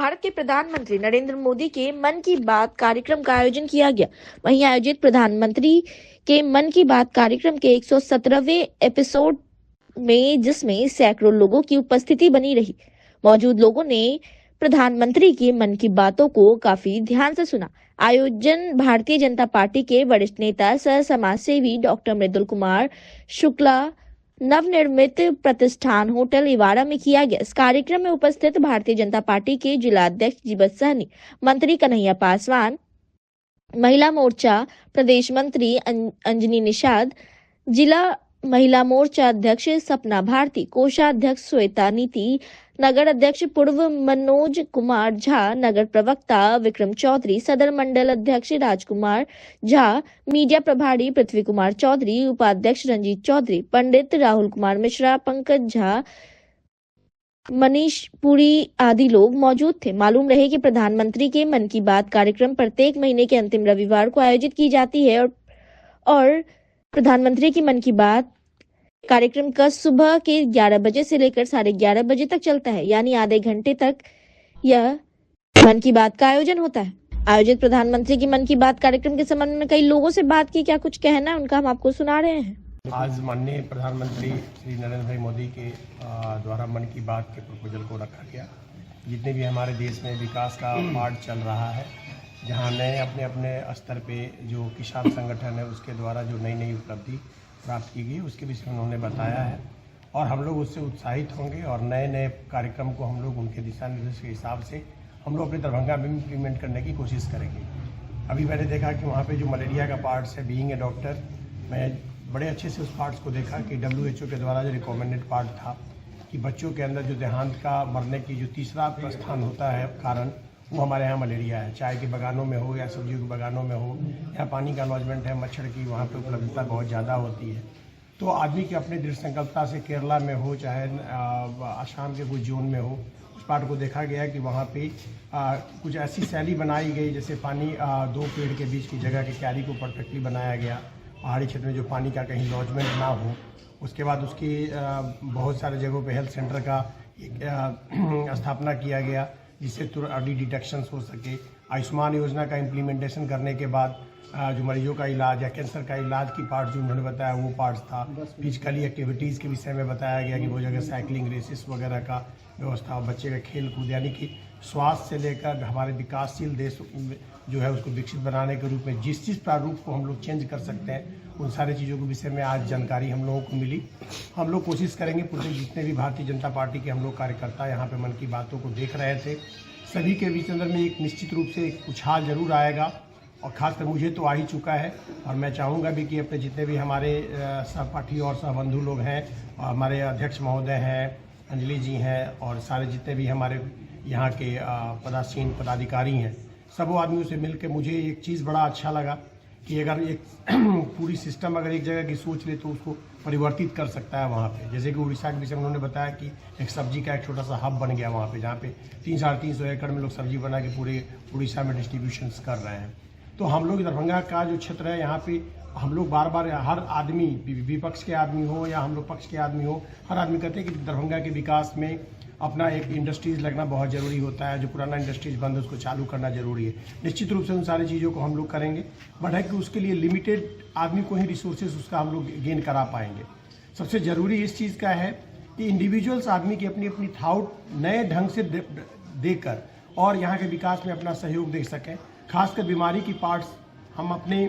भारत के प्रधानमंत्री नरेंद्र मोदी के मन की बात कार्यक्रम का आयोजन किया गया। वहीं आयोजित प्रधानमंत्री के मन की बात कार्यक्रम के 117वें एपिसोड में जिसमें सैकड़ों लोगों की उपस्थिति बनी रही। मौजूद लोगों ने प्रधानमंत्री की मन की बातों को काफी ध्यान से सुना। आयोजन भारतीय जनता पार्टी के वरिष्ठ नेता सह समाज सेवी डॉक्टर मृदुल कुमार शुक्ला नवनिर्मित प्रतिष्ठान होटल इवाड़ा में किया गया। इस कार्यक्रम में उपस्थित भारतीय जनता पार्टी के जिला अध्यक्ष जीवत सहनी, मंत्री कन्हैया पासवान, महिला मोर्चा प्रदेश मंत्री अंजनी निषाद, जिला महिला मोर्चा अध्यक्ष सपना भारती, कोषाध्यक्ष श्वेता नीति, नगर अध्यक्ष पूर्व मनोज कुमार झा, नगर प्रवक्ता विक्रम चौधरी, सदर मंडल अध्यक्ष राजकुमार झा, मीडिया प्रभारी पृथ्वी कुमार चौधरी, उपाध्यक्ष रंजीत चौधरी, पंडित राहुल कुमार मिश्रा, पंकज झा, मनीष पुरी आदि लोग मौजूद थे। मालूम रहे कि प्रधानमंत्री के मन की बात कार्यक्रम प्रत्येक महीने के अंतिम रविवार को आयोजित की जाती है और प्रधानमंत्री की मन की बात कार्यक्रम का सुबह के 11 बजे से लेकर 11:30 बजे तक चलता है, यानी आधे घंटे तक यह मन की बात का आयोजन होता है। आयोजित प्रधानमंत्री की मन की बात कार्यक्रम के संबंध में कई लोगों से बात की, क्या कुछ कहना है उनका हम आपको सुना रहे हैं। आज माननीय प्रधानमंत्री श्री नरेंद्र भाई मोदी के द्वारा मन की बात के प्रपोजल को रखा गया। जितने भी हमारे देश में विकास का पार्ट चल रहा है, जहां नए अपने अपने स्तर पे जो किसान संगठन है उसके द्वारा जो नई नई उपलब्धि प्राप्त की गई उसके विषय में उन्होंने बताया है और हम लोग उससे उत्साहित होंगे और नए नए कार्यक्रम को हम लोग उनके दिशा निर्देश के हिसाब से हम लोग अपने दरभंगा में इम्प्लीमेंट करने की कोशिश करेंगे। अभी मैंने देखा कि वहाँ पे जो मलेरिया का पार्ट्स है, बीइंग ए डॉक्टर, मैं बड़े अच्छे से उस पार्ट्स को देखा कि WHO के द्वारा जो रिकमेंडेड पार्ट था कि बच्चों के अंदर जो देहांत का मरने की जो तीसरा स्थान होता है कारण, वो हमारे यहाँ मलेरिया है। चाय के बागानों में हो या सब्जियों के बागानों में हो या पानी का लॉजमेंट है, मच्छर की वहाँ पे उपलब्धता बहुत ज़्यादा होती है। तो आदमी की अपने दृढ़ संकल्पता से केरला में हो चाहे आसाम के कुछ जोन में हो, उस पार्ट को देखा गया कि वहाँ पे कुछ ऐसी शैली बनाई गई जैसे पानी दो पेड़ के बीच की जगह के क्यारी को परफेक्टली बनाया गया। पहाड़ी क्षेत्र में जो पानी का कहीं लॉजमेंट ना हो, उसके बाद उसकी बहुत सारे जगहों पे हेल्थ सेंटर का स्थापना किया गया जिससे तुरंत अर्ली डिटेक्शंस हो सके। आयुष्मान योजना का इम्प्लीमेंटेशन करने के बाद जो मरीजों का इलाज या कैंसर का इलाज की पार्ट जो उन्होंने बताया वो पार्ट्स था। फिजिकली एक्टिविटीज़ के विषय में बताया गया कि वो जगह साइकिलिंग, रेसिस वगैरह का व्यवस्था, बच्चे का खेल कूद, यानी कि स्वास्थ्य से लेकर हमारे विकासशील देश जो है उसको विकसित बनाने के रूप में जिस प्रारूप को हम लोग चेंज कर सकते हैं, उन सारी चीज़ों के विषय में आज जानकारी हम लोगों को मिली। हम लोग कोशिश करेंगे, पूरे जितने भी भारतीय जनता पार्टी के हम लोग कार्यकर्ता यहाँ पे मन की बातों को देख रहे थे, सभी के बीच अंदर में एक निश्चित रूप से एक उछाल जरूर आएगा और खासकर मुझे तो आ ही चुका है। और मैं चाहूँगा भी कि अपने जितने भी हमारे सहपाठी और सहबंधु लोग हैं, हमारे अध्यक्ष महोदय हैं, अंजलि जी हैं और सारे जितने भी हमारे यहाँ के पदासीन पदाधिकारी हैं, सब आदमियों से मिलकर मुझे एक चीज़ बड़ा अच्छा लगा कि अगर एक पूरी सिस्टम अगर एक जगह की सोच ले तो उसको परिवर्तित कर सकता है वहाँ पे। जैसे कि उड़ीसा के विषय में उन्होंने बताया कि एक सब्जी का एक छोटा सा हब बन गया वहाँ पे, जहाँ पे 300-350 एकड़ में लोग सब्जी बना के पूरे उड़ीसा में डिस्ट्रीब्यूशंस कर रहे हैं। तो हम लोग दरभंगा का जो क्षेत्र है यहाँ पे हम लोग बार बार हर आदमी, विपक्ष के आदमी हो या हम लोग पक्ष के आदमी हो, हर आदमी कहते हैं कि दरभंगा के विकास में अपना एक इंडस्ट्रीज़ लगना बहुत ज़रूरी होता है। जो पुराना इंडस्ट्रीज़ बंद है उसको चालू करना ज़रूरी है। निश्चित रूप से उन सारी चीज़ों को हम लोग करेंगे, बट है कि उसके लिए लिमिटेड आदमी को ही रिसोर्सेज उसका हम लोग गेन करा पाएंगे। सबसे ज़रूरी इस चीज़ का है कि इंडिविजुअल्स आदमी की अपनी अपनी थाउट नए ढंग से देकर और यहाँ के विकास में अपना सहयोग दे सकें। खासकर बीमारी की पार्ट्स हम अपने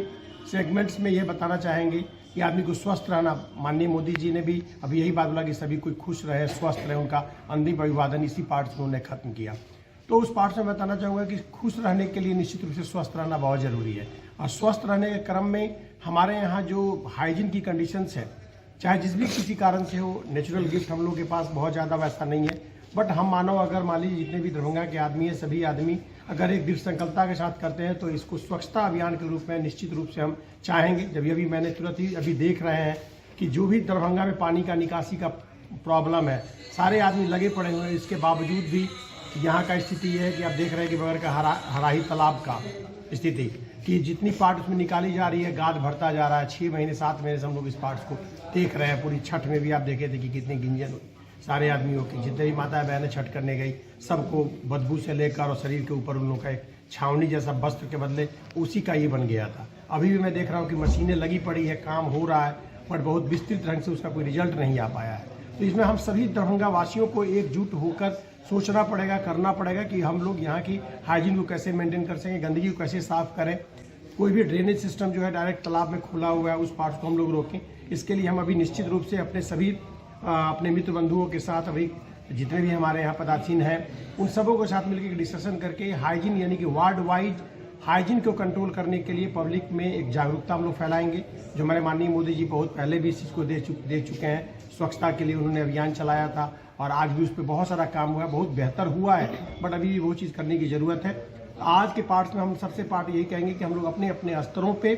सेगमेंट्स में ये बताना चाहेंगे कि आदमी को स्वस्थ रहना, माननीय मोदी जी ने भी अभी यही बात बोला कि सभी कोई खुश रहे, स्वस्थ रहे, उनका अंतिम अभिवादन इसी पार्ट्स में उन्होंने खत्म किया। तो उस पार्ट में बताना चाहूँगा कि खुश रहने के लिए निश्चित रूप से स्वस्थ रहना बहुत ज़रूरी है। और स्वस्थ रहने के क्रम में हमारे यहाँ जो हाइजीन की कंडीशंस है, चाहे जिस भी किसी कारण से हो, नेचुरल गिफ्ट हम लोग के पास बहुत ज़्यादा वैसा नहीं है, बट हम मानो अगर मान लीजिए जितने भी दरभंगा के आदमी है, सभी आदमी अगर एक दृढ़ संकल्पता के साथ करते हैं तो इसको स्वच्छता अभियान के रूप में निश्चित रूप से हम चाहेंगे। जब अभी मैंने तुरंत ही अभी देख रहे हैं कि जो भी दरभंगा में पानी का निकासी का प्रॉब्लम है, सारे आदमी लगे पड़े हुए हैं। इसके बावजूद भी यहाँ का स्थिति ये है कि आप देख रहे हैं कि बगैर का हराही तालाब का स्थिति कि जितनी पार्ट उसमें निकाली जा रही है, गाद भरता जा रहा है। 6 महीने 7 महीने से हम लोग इस पार्ट्स को देख रहे हैं। पूरी छठ में भी आप देखे थे कि कितने गिंजन सारे आदमियों की, जितने भी माता बहनें छठ करने गई सबको बदबू से लेकर और शरीर के ऊपर उन लोगों का एक छावनी जैसा वस्त्र के बदले उसी का ये बन गया था। अभी भी मैं देख रहा हूँ कि मशीनें लगी पड़ी है, काम हो रहा है, बट बहुत विस्तृत ढंग से उसका कोई रिजल्ट नहीं आ पाया है। तो इसमें हम सभी दरभंगा वासियों को एकजुट होकर सोचना पड़ेगा, करना पड़ेगा कि हम लोग यहाँ की हाइजीन को कैसे मेंटेन कर सकें, गंदगी को कैसे साफ करें। कोई भी ड्रेनेज सिस्टम जो है डायरेक्ट तालाब में खुला हुआ है उस पार्ट को हम लोग रोकें। इसके लिए हम अभी निश्चित रूप से अपने सभी अपने मित्र बंधुओं के साथ अभी जितने भी हमारे यहाँ पदासीन हैं उन सबों के साथ मिलकर डिस्कशन करके हाइजीन यानी कि वार्ड वाइज हाइजीन को कंट्रोल करने के लिए पब्लिक में एक जागरूकता हम लोग फैलाएंगे। जो हमारे माननीय मोदी जी बहुत पहले भी इस चीज़ को दे चुके हैं। स्वच्छता के लिए उन्होंने अभियान चलाया था और आज भी उस पर बहुत सारा काम हुआ है, बहुत बेहतर हुआ है, बट अभी भी वो चीज़ करने की ज़रूरत है। आज के पार्ट्स में हम सबसे पार्ट यही कहेंगे कि हम लोग अपने अपने स्तरों पे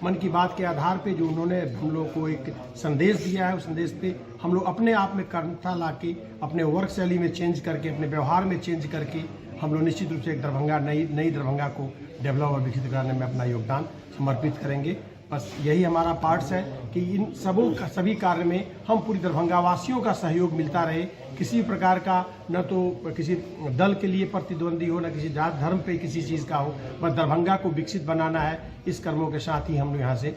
मन की बात के आधार पे जो उन्होंने हम लोग को एक संदेश दिया है उस संदेश पे हम लोग अपने आप में कर्मठा ला के अपने वर्क शैली में चेंज करके अपने व्यवहार में चेंज करके हम लोग निश्चित रूप से एक दरभंगा नई दरभंगा को डेवलप और विकसित कराने में अपना योगदान समर्पित करेंगे। बस यही हमारा पार्ट्स है कि इन सभी कार्य में हम पूरी दरभंगा वासियों का सहयोग मिलता रहे। किसी प्रकार का न तो किसी दल के लिए प्रतिद्वंदी हो, न किसी जात धर्म पे किसी चीज़ का हो, बस दरभंगा को विकसित बनाना है। इस कर्मों के साथ ही हम लोग यहाँ से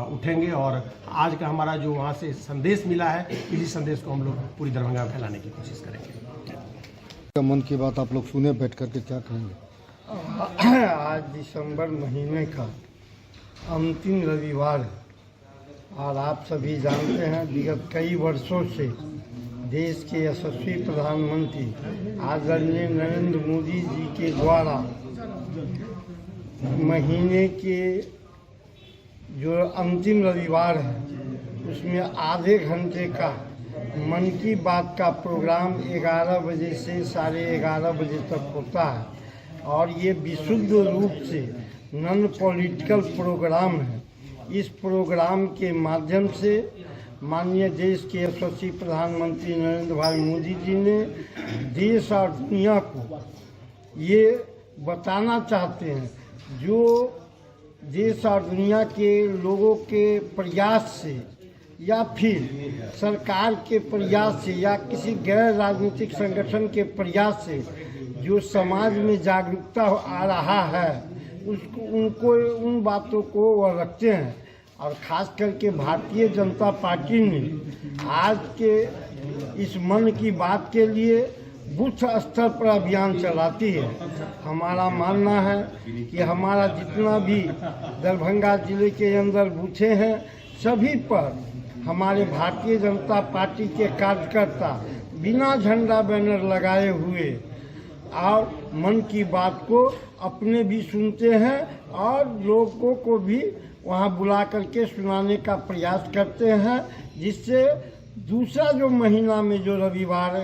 उठेंगे और आज का हमारा जो वहाँ से संदेश मिला है इसी संदेश को हम लोग पूरी दरभंगा में फैलाने की कोशिश करेंगे। मन की बात आप लोग सुने बैठ करके, क्या कहेंगे? आज दिसंबर महीने का अंतिम रविवार और आप सभी जानते हैं विगत कई वर्षों से देश के यशस्वी प्रधानमंत्री आदरणीय नरेंद्र मोदी जी के द्वारा महीने के जो अंतिम रविवार है उसमें आधे घंटे का मन की बात का प्रोग्राम 11 बजे से 11:30 बजे तक होता है और ये विशुद्ध रूप से नॉन पॉलिटिकल प्रोग्राम है। इस प्रोग्राम के माध्यम से माननीय देश के यशस्वी प्रधानमंत्री नरेंद्र भाई मोदी जी ने देश और दुनिया को ये बताना चाहते हैं जो देश और दुनिया के लोगों के प्रयास से या फिर सरकार के प्रयास से या किसी गैर राजनीतिक संगठन के प्रयास से जो समाज में जागरूकता आ रहा है उनको उन बातों को वह रखते हैं। और ख़ास करके भारतीय जनता पार्टी ने आज के इस मन की बात के लिए बूथ स्तर पर अभियान चलाती है। हमारा मानना है कि हमारा जितना भी दरभंगा जिले के अंदर बूथे हैं सभी पर हमारे भारतीय जनता पार्टी के कार्यकर्ता बिना झंडा बैनर लगाए हुए और मन की बात को अपने भी सुनते हैं और लोगों को भी वहां बुला करके सुनाने का प्रयास करते हैं, जिससे दूसरा जो महीना में जो रविवार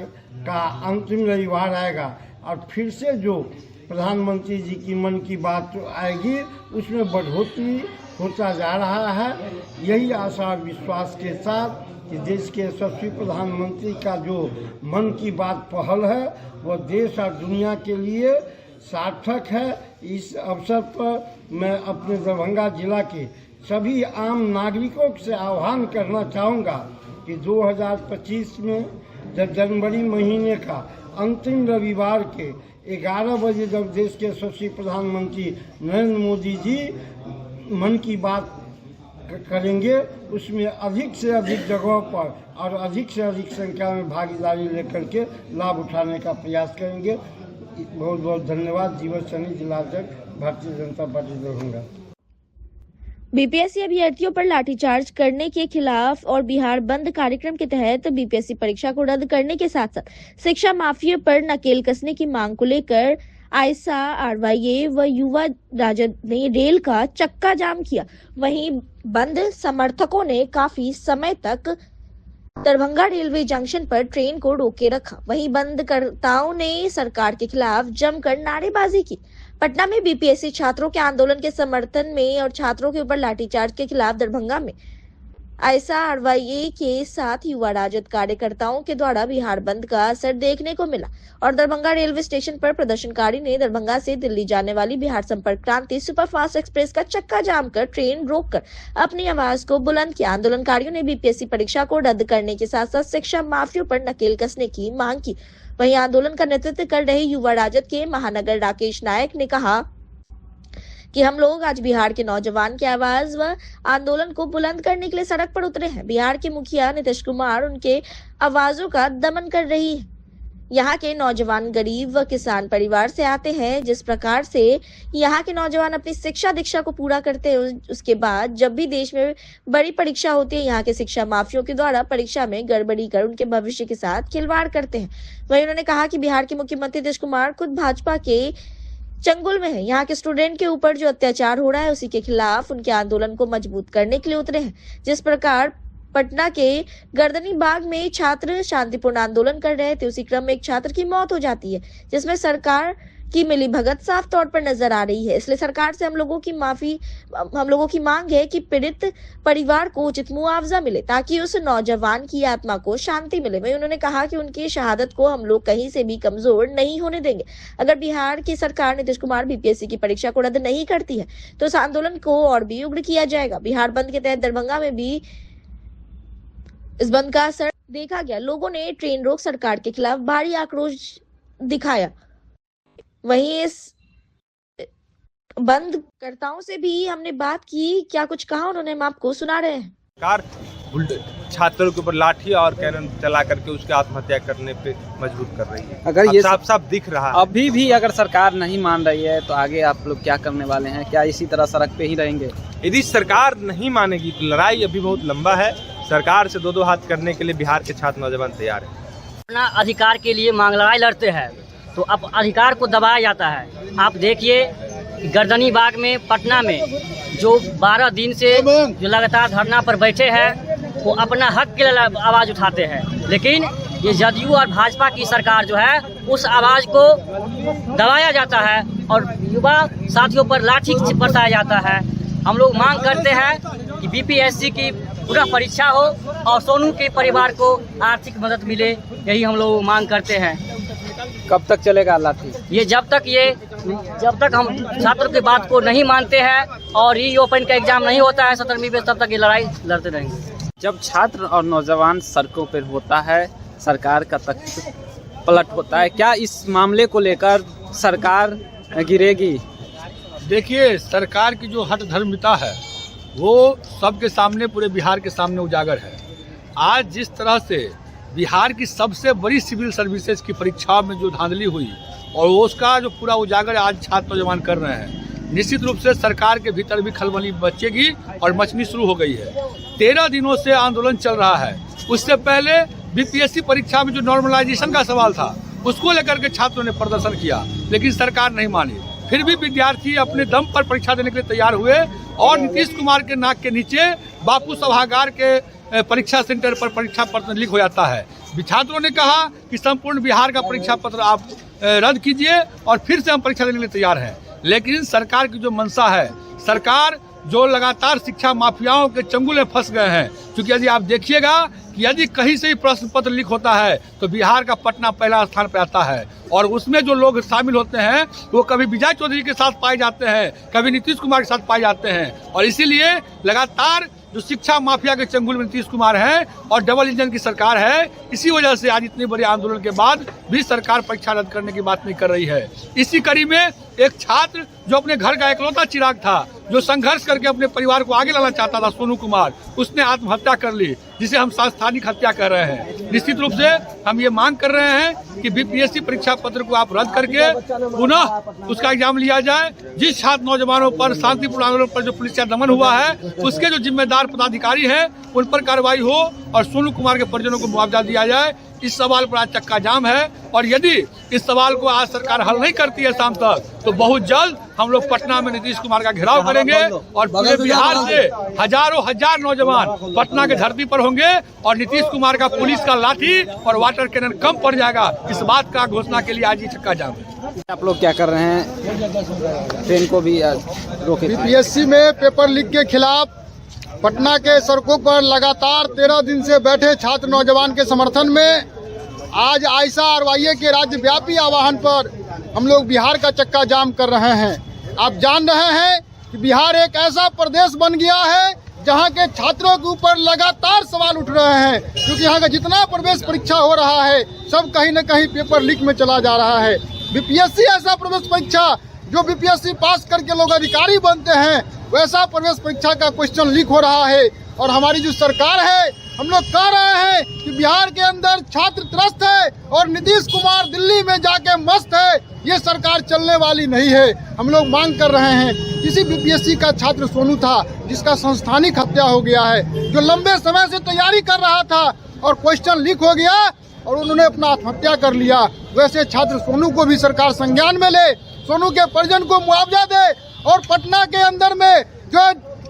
का अंतिम रविवार आएगा और फिर से जो प्रधानमंत्री जी की मन की बात आएगी उसमें बढ़ोतरी होता जा रहा है। यही आशा और विश्वास के साथ कि देश के यशस्वी प्रधानमंत्री का जो मन की बात पहल है वह देश और दुनिया के लिए सार्थक है। इस अवसर पर मैं अपने दरभंगा जिला के सभी आम नागरिकों से आह्वान करना चाहूँगा कि 2025 में जब जनवरी महीने का अंतिम रविवार के 11 बजे जब देश के यशस्वी प्रधानमंत्री नरेंद्र मोदी जी मन की बात करेंगे उसमें अधिक से अधिक जगहों पर और अधिक से अधिक संख्या में भागीदारी लेकर के लाभ उठाने का प्रयास करेंगे। बहुत बहुत धन्यवाद। जीवन सैनी, जिलाध्यक्ष, भारतीय जनता पार्टी दरभंगा। बीपीएससी अभ्यर्थियों पर लाठीचार्ज करने के खिलाफ और बिहार बंद कार्यक्रम के तहत बीपीएससी परीक्षा को रद्द करने के साथ साथ शिक्षा माफिया पर नकेल कसने की मांग को लेकर आयसा, आरवाईए व युवा राजद ने रेल का चक्का जाम किया। वहीं बंद समर्थकों ने काफी समय तक दरभंगा रेलवे जंक्शन पर ट्रेन को रोके रखा। वहीं बंदकर्ताओं ने सरकार के खिलाफ जमकर नारेबाजी की। पटना में बीपीएससी छात्रों के आंदोलन के समर्थन में और छात्रों के ऊपर लाठीचार्ज के खिलाफ दरभंगा में ISRYA के साथ युवा राजद कार्यकर्ताओं के द्वारा बिहार बंद का असर देखने को मिला और दरभंगा रेलवे स्टेशन पर प्रदर्शनकारी ने दरभंगा से दिल्ली जाने वाली बिहार संपर्क क्रांति सुपरफास्ट एक्सप्रेस का चक्का जाम कर ट्रेन रोककर अपनी आवाज को बुलंद किया। आंदोलनकारियों ने BPSC परीक्षा को रद्द करने के साथ साथ शिक्षा माफियों पर नकेल कसने की मांग की। वहीं आंदोलन का नेतृत्व कर रहे युवा राजद के महानगर राकेश नायक ने कहा कि हम लोग आज बिहार के नौजवान की आवाज व आंदोलन को बुलंद करने के लिए सड़क पर उतरे हैं। बिहार के मुखिया नीतीश कुमार उनके आवाजों का दमन कर रही है। यहाँ के नौजवान गरीब व किसान परिवार से आते हैं। जिस प्रकार से यहाँ के नौजवान अपनी शिक्षा दीक्षा को पूरा करते हैं, उसके बाद जब भी देश में बड़ी परीक्षा होती है, यहाँ के शिक्षा माफियों के द्वारा परीक्षा में गड़बड़ी कर उनके भविष्य के साथ खिलवाड़ करते हैं। वहीं उन्होंने कहा कि बिहार के मुख्यमंत्री नीतीश कुमार खुद भाजपा के चंगुल में है। यहाँ के स्टूडेंट के ऊपर जो अत्याचार हो रहा है, उसी के खिलाफ उनके आंदोलन को मजबूत करने के लिए उतरे हैं। जिस प्रकार पटना के गर्दनी बाग में छात्र शांतिपूर्ण आंदोलन कर रहे थे, उसी क्रम में एक छात्र की मौत हो जाती है, जिसमें सरकार की मिलीभगत साफ तौर पर नजर आ रही है। इसलिए सरकार से हम लोगों की मांग है कि पीड़ित परिवार को उचित मुआवजा मिले ताकि उस नौजवान की आत्मा को शांति मिले। वहीं उन्होंने कहा कि उनकी शहादत को हम लोग कहीं से भी कमजोर नहीं होने देंगे। अगर बिहार की सरकार नीतीश कुमार BPSC की परीक्षा को रद्द नहीं करती है तो इस आंदोलन को और भी उग्र किया जाएगा। बिहार बंद के तहत दरभंगा में भी इस बंद का असर देखा गया। लोगों ने ट्रेन रोक सरकार के खिलाफ भारी आक्रोश दिखाया। वहीं इस बंदकर्ताओं से भी हमने बात की, क्या कुछ कहा उन्होंने, हम आपको सुना रहे हैं। सरकार छात्रों के ऊपर लाठी और कैनन चला करके उसके आत्महत्या करने पे मजबूर कर रही है। अगर ये साफ साफ दिख रहा है। अभी भी अगर सरकार नहीं मान रही है तो आगे आप लोग क्या करने वाले हैं? क्या इसी तरह सड़क पे ही रहेंगे? यदि सरकार नहीं मानेगी तो लड़ाई अभी बहुत लंबा है। सरकार से दो हाथ करने के लिए बिहार के छात्र नौजवान तैयार है। अपना अधिकार के लिए मांग लड़ाई लड़ते हैं तो अब अधिकार को दबाया जाता है। आप देखिए गर्दनी बाग में पटना में जो 12 दिन से जो लगातार धरना पर बैठे हैं वो अपना हक के लिए आवाज़ उठाते हैं, लेकिन ये जदयू और भाजपा की सरकार जो है उस आवाज़ को दबाया जाता है और युवा साथियों पर लाठी बरसाया जाता है। हम लोग मांग करते हैं कि BPSC की पूरा परीक्षा हो और सोनू के परिवार को आर्थिक मदद मिले, यही हम लोग मांग करते हैं। कब तक चलेगा लाठी? ये जब तक हम छात्रों की बात को नहीं मानते हैं और रीओपन का एग्जाम नहीं होता है 17वीं में, तब तक ये लड़ाई लड़ते रहेंगे। जब छात्र और नौजवान सड़कों पर होता है, सरकार का तख्त पलट होता है, क्या इस मामले को लेकर सरकार गिरेगी? देखिए, सरकार की जो हठधर्मिता है वो सबके सामने, पूरे बिहार के सामने उजागर है। आज जिस तरह से बिहार की सबसे बड़ी सिविल सर्विसेज की परीक्षा में जो धांधली हुई और उसका जो पूरा उजागर आज छात्र नौजवान कर रहे हैं, निश्चित रूप से सरकार के भीतर भी खलबली मचेगी और मचनी शुरू हो गई है। 13 दिनों से आंदोलन चल रहा है। उससे पहले BPSC परीक्षा में जो नॉर्मलाइजेशन का सवाल था उसको लेकर के छात्रों ने प्रदर्शन किया, लेकिन सरकार नहीं मानी। फिर भी विद्यार्थी अपने दम पर परीक्षा देने के लिए तैयार हुए और नीतीश कुमार के नाक के नीचे बापू सभागार के परीक्षा सेंटर पर परीक्षा पत्र लीक हो जाता है। छात्रों ने कहा कि संपूर्ण बिहार का परीक्षा पत्र आप रद्द कीजिए और फिर से हम परीक्षा देने के लिए तैयार हैं। लेकिन सरकार की जो मंशा है, सरकार जो लगातार शिक्षा माफियाओं के चंगुल में फंस गए हैं, क्योंकि यदि आप देखिएगा कि यदि कहीं से ही प्रश्न पत्र लीक होता है तो बिहार का पटना पहला स्थान पर आता है और उसमें जो लोग शामिल होते हैं वो कभी विजय चौधरी के साथ पाए जाते हैं, कभी नीतीश कुमार के साथ पाए जाते हैं। और इसीलिए लगातार जो शिक्षा माफिया के चंगुल में नीतीश कुमार है और डबल इंजन की सरकार है, इसी वजह से आज इतने बड़े आंदोलन के बाद भी सरकार परीक्षा रद्द करने की बात नहीं कर रही है। इसी कड़ी में एक छात्र जो अपने घर का इकलौता चिराग था, जो संघर्ष करके अपने परिवार को आगे लाना चाहता था, सोनू कुमार, उसने आत्महत्या कर ली, जिसे हम सांस्थानिक हत्या कर रहे हैं। निश्चित रूप से हम ये मांग कर रहे हैं कि BPSC परीक्षा पत्र को आप रद्द करके पुनः उसका एग्जाम लिया जाए। जिस छात्र नौजवानों पर शांतिपूर्ण आंदोलन पर जो पुलिस का दमन हुआ है, उसके जो जिम्मेदार पदाधिकारी हैं उन पर कार्रवाई हो और सोनू कुमार के परिजनों को मुआवजा दिया जाए। इस सवाल पर आज चक्का जाम है और यदि इस सवाल को आज सरकार हल नहीं करती है शाम तक, तो बहुत जल्द हम लोग पटना में नीतीश कुमार का घेराव करेंगे और पूरे बिहार से हजार नौजवान पटना के धरती पर होंगे और नीतीश कुमार का पुलिस का लाठी और वाटर कैनन कम पड़ जाएगा। इस बात का घोषणा के लिए आज ये चक्का जाम है। आप लोग क्या कर रहे हैं? ट्रेन को भी रोके। BPSC में पेपर लीक के खिलाफ पटना के सड़कों पर लगातार 13 दिन से बैठे छात्र नौजवान के समर्थन में आज आयशा आरवाईए के राज्यव्यापी आह्वान पर हम लोग बिहार का चक्का जाम कर रहे हैं। आप जान रहे हैं कि बिहार एक ऐसा प्रदेश बन गया है जहां के छात्रों के ऊपर लगातार सवाल उठ रहे हैं, क्योंकि यहाँ का जितना प्रवेश परीक्षा हो रहा है सब कहीं न कहीं पेपर लीक में चला जा रहा है। बीपीएससी ऐसा प्रवेश परीक्षा जो बीपीएससी पास करके लोग अधिकारी बनते हैं, वैसा प्रवेश परीक्षा का क्वेश्चन लीक हो रहा है। और हमारी जो सरकार है, हम लोग कह रहे हैं कि बिहार के अंदर छात्र त्रस्त है और नीतीश कुमार दिल्ली में जाके मस्त है, ये सरकार चलने वाली नहीं है। हम लोग मांग कर रहे हैं, किसी बीपीएससी का छात्र सोनू था जिसका संस्थानिक हत्या हो गया है, जो लंबे समय से तैयारी कर रहा था और क्वेश्चन लीक हो गया और उन्होंने अपना आत्महत्या कर लिया, वैसे छात्र सोनू को भी सरकार संज्ञान में ले, सोनू के परिजन को मुआवजा दे। और पटना के अंदर में जो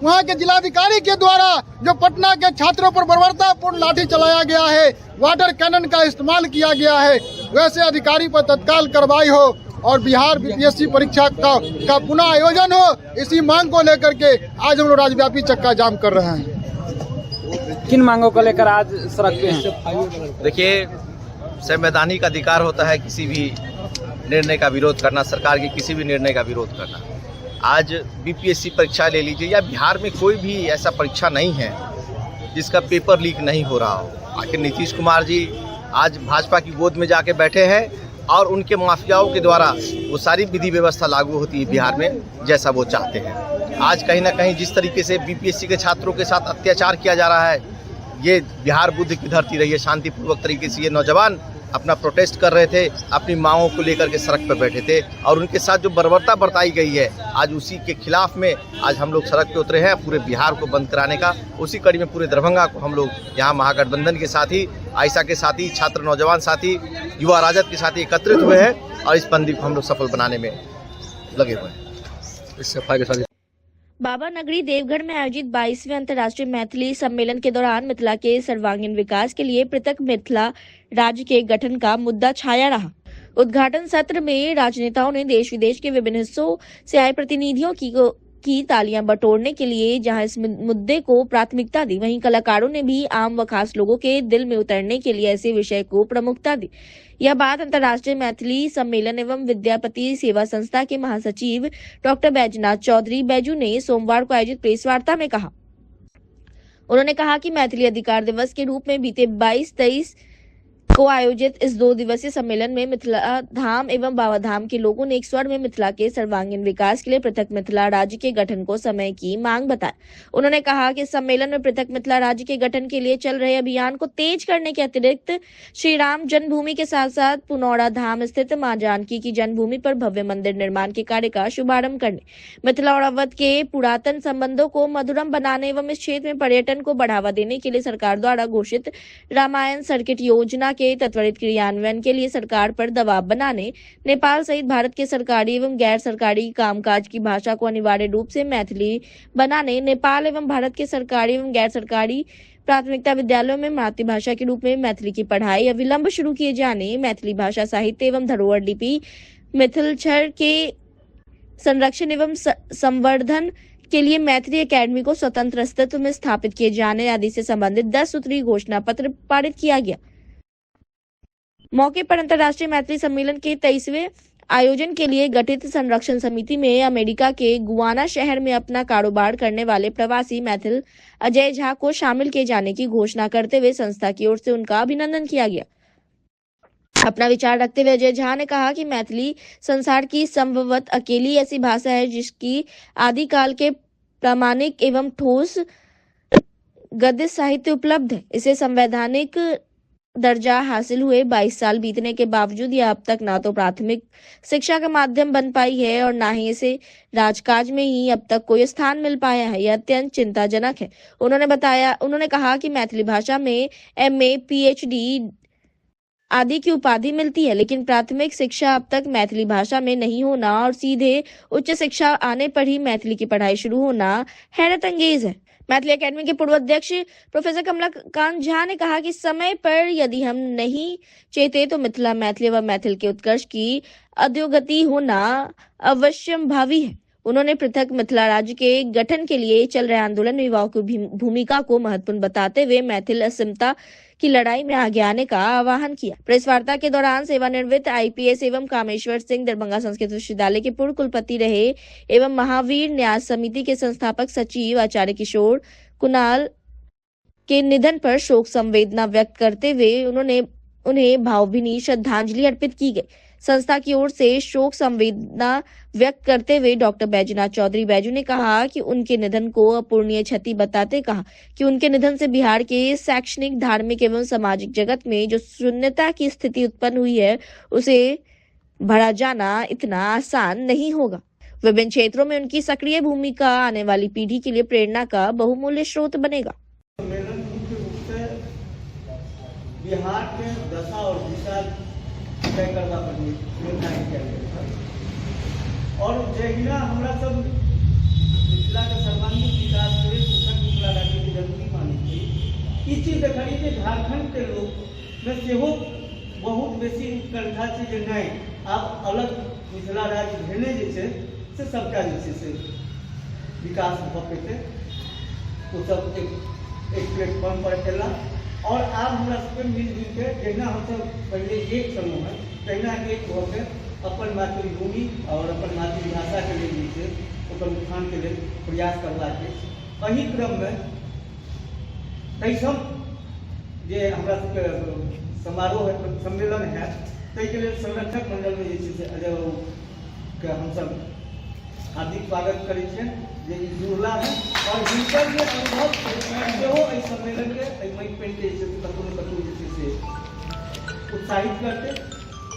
वहाँ के जिलाधिकारी के द्वारा जो पटना के छात्रों पर बर्बरतापूर्ण लाठी चलाया गया है, वाटर कैनन का इस्तेमाल किया गया है, वैसे अधिकारी पर तत्काल कार्रवाई हो और बिहार बीपीएससी परीक्षा का पुनः आयोजन हो। इसी मांग को लेकर के आज हम लोग राज्यव्यापी चक्का जाम कर रहे हैं। किन मांगों को लेकर आज सड़क पे हैं? देखिए, संवैधानिक अधिकार होता है किसी भी निर्णय का विरोध करना, सरकार के किसी भी निर्णय का विरोध करना। आज बीपीएससी परीक्षा ले लीजिए या बिहार में कोई भी ऐसा परीक्षा नहीं है जिसका पेपर लीक नहीं हो रहा हो। आखिर नीतीश कुमार जी आज भाजपा की गोद में जाके बैठे हैं और उनके माफियाओं के द्वारा वो सारी विधि व्यवस्था लागू होती है बिहार में जैसा वो चाहते हैं। आज कहीं ना कहीं जिस तरीके से बीपीएससी के छात्रों के साथ अत्याचार किया जा रहा है, ये बिहार बुद्ध की धरती रही है। शांतिपूर्वक तरीके से ये नौजवान अपना प्रोटेस्ट कर रहे थे, अपनी मांगों को लेकर के सड़क पर बैठे थे और उनके साथ जो बर्बरता बरताई गई है, आज उसी के खिलाफ में आज हम लोग सड़क पे उतरे हैं पूरे बिहार को बंद कराने का। उसी कड़ी में पूरे दरभंगा को हम लोग यहाँ महागठबंधन के साथी, आयशा के साथी, छात्र नौजवान साथी, युवा राजद के साथी एकत्रित हुए हैं और इस बंदी को हम लोग सफल बनाने में लगे हुए हैं। इस सफाई के साथ बाबा नगरी देवघर में आयोजित 22वें अंतर्राष्ट्रीय मैथिली सम्मेलन के दौरान मिथिला के सर्वांगीण विकास के लिए पृथक मिथिला राज्य के गठन का मुद्दा छाया रहा। उद्घाटन सत्र में राजनेताओं ने देश विदेश के विभिन्न हिस्सों से आए प्रतिनिधियों की तालियां बटोरने के लिए जहां इस मुद्दे को प्राथमिकता दी, वहीं कलाकारों ने भी आम व खास लोगों के दिल में उतरने के लिए ऐसे विषय को प्रमुखता दी। यह बात अंतर्राष्ट्रीय मैथिली सम्मेलन एवं विद्यापति सेवा संस्था के महासचिव डॉक्टर बैजनाथ चौधरी बैजू ने सोमवार को आयोजित प्रेस वार्ता में कहा। उन्होंने कहा कि मैथिली अधिकार दिवस के रूप में बीते 22-23 को आयोजित इस 2 दिवसीय सम्मेलन में मिथिला धाम एवं बाबा धाम के लोगों ने एक स्वर में मिथिला के सर्वांगीण विकास के लिए पृथक मिथिला राज्य के गठन को समय की मांग बताई। उन्होंने कहा कि सम्मेलन में पृथक मिथिला राज्य के गठन के लिए चल रहे अभियान को तेज करने के अतिरिक्त श्री राम जन्मभूमि के साथ साथ पुनौड़ा धाम स्थित मां जानकी की जन्मभूमि पर भव्य मंदिर निर्माण के कार्य का शुभारंभ करने, मिथिला और अवध के पुरातन संबंधों को मधुरम बनाने एवं इस क्षेत्र में पर्यटन को बढ़ावा देने के लिए सरकार द्वारा घोषित रामायण सर्किट योजना के त्वरित क्रियान्वयन के लिए सरकार पर दबाव बनाने, नेपाल सहित भारत के सरकारी एवं गैर सरकारी कामकाज की भाषा को अनिवार्य रूप से मैथिली बनाने, नेपाल एवं भारत के सरकारी एवं गैर सरकारी प्राथमिकता विद्यालयों में मातृभाषा के रूप में मैथिली की पढ़ाई अविलंब शुरू किए जाने, मैथिली भाषा साहित्य एवं धरोहर लिपि मिथिलक्षर के संरक्षण एवं संवर्धन के लिए मैथिली एकेडमी को स्वतंत्र अस्तित्व में स्थापित किए जाने आदि से संबंधित 10 सूत्री घोषणा पत्र पारित किया गया। मौके पर अंतर्राष्ट्रीय मैथिली सम्मेलन के 23वें आयोजन के लिए गठित संरक्षण समिति में अमेरिका के गुआना शहर में अपना कारोबार करने वाले प्रवासी मैथिल अजय झा को शामिल किए जाने की घोषणा करते हुए संस्था की ओर से उनका अभिनंदन किया गया। अपना विचार रखते हुए अजय झा ने कहा कि मैथिली संसार की संभवत अकेली ऐसी भाषा है जिसकी आदिकाल के प्रामाणिक एवं ठोस गद्य साहित्य उपलब्ध है। इसे संवैधानिक दर्जा हासिल हुए 22 साल बीतने के बावजूद यह अब तक ना तो प्राथमिक शिक्षा का माध्यम बन पाई है और ना ही इसे राजकाज में ही अब तक कोई स्थान मिल पाया है। यह अत्यंत चिंताजनक है। उन्होंने कहा कि मैथिली भाषा में MA, PhD आदि की उपाधि मिलती है, लेकिन प्राथमिक शिक्षा अब तक मैथिली भाषा में नहीं होना और सीधे उच्च शिक्षा आने पर ही मैथिली की पढ़ाई शुरू होना हैरत अंगेज है। मैथिली एकेडमी के पूर्व अध्यक्ष प्रोफेसर कमलाकांत झा ने कहा कि समय पर यदि हम नहीं चेते तो मिथिला, मैथिली व मैथिल के उत्कर्ष की अधोगति होना अवश्यंभावी है। उन्होंने पृथक मिथिला राज्य के गठन के लिए चल रहे आंदोलन में युवाओं की भूमिका को महत्वपूर्ण बताते हुए मैथिल अस्मिता की लड़ाई में आगे आने का आह्वान किया। प्रेस वार्ता के दौरान सेवानिवृत्त आईपीएस एवं कामेश्वर सिंह दरभंगा संस्कृत विश्वविद्यालय के पूर्व कुलपति रहे एवं महावीर न्यास समिति के संस्थापक सचिव आचार्य किशोर कुणाल के निधन पर शोक संवेदना व्यक्त करते हुए उन्हें भावभीनी श्रद्धांजलि अर्पित की गई। संस्था की ओर से शोक संवेदना व्यक्त करते हुए डॉक्टर बैजूनाथ चौधरी बैजू ने कहा कि उनके निधन को अपूरणीय क्षति बताते कहा कि उनके निधन से बिहार के शैक्षणिक, धार्मिक एवं सामाजिक जगत में जो शून्यता की स्थिति उत्पन्न हुई है उसे भरा जाना इतना आसान नहीं होगा। विभिन्न क्षेत्रों में उनकी सक्रिय भूमिका आने वाली पीढ़ी के लिए प्रेरणा का बहुमूल्य स्रोत बनेगा। बिहार के दशा और दिशा तय करना पड़ी निर्धारित किया गया और जहिना हमरा सब मिथिला के सर्वांगीण विकास के पोषक मिथिला राज्य की जरूरी मानी थी। ई चीज देखली जे झारखंड के लोग में सेहो बहुत बेसी उत्कंठा छै जे नहीं आप अलग मिथिला राज्य भेने जे छै से सबटा जे छै से विकास भऽ पेतै। ओ सब एक प्लेटफॉर्म पर अयला और आप हमरा सबके मिलजुल के जहिना हम सब पहले एक समूह है तहिना एक भऽ के अपन मातृभूमि और अपन मातृभाषा के लिए जे ओकर उत्थान के लिए प्रयास करबाक अछि। एहि क्रम में 23 जे हमरा सबके समारोह है सम्मेलन है ताहि लेल संरक्षक मंडल में जे छै अजय बाबू के हम सब हार्दिक स्वागत करै छियनि जे जुड़ला है और हिनकर जे अनुभव सेहो एहि सम्मेलन के एहि मंच पर जे छै कतहु न कतहु जे छै से उत्साहित करते।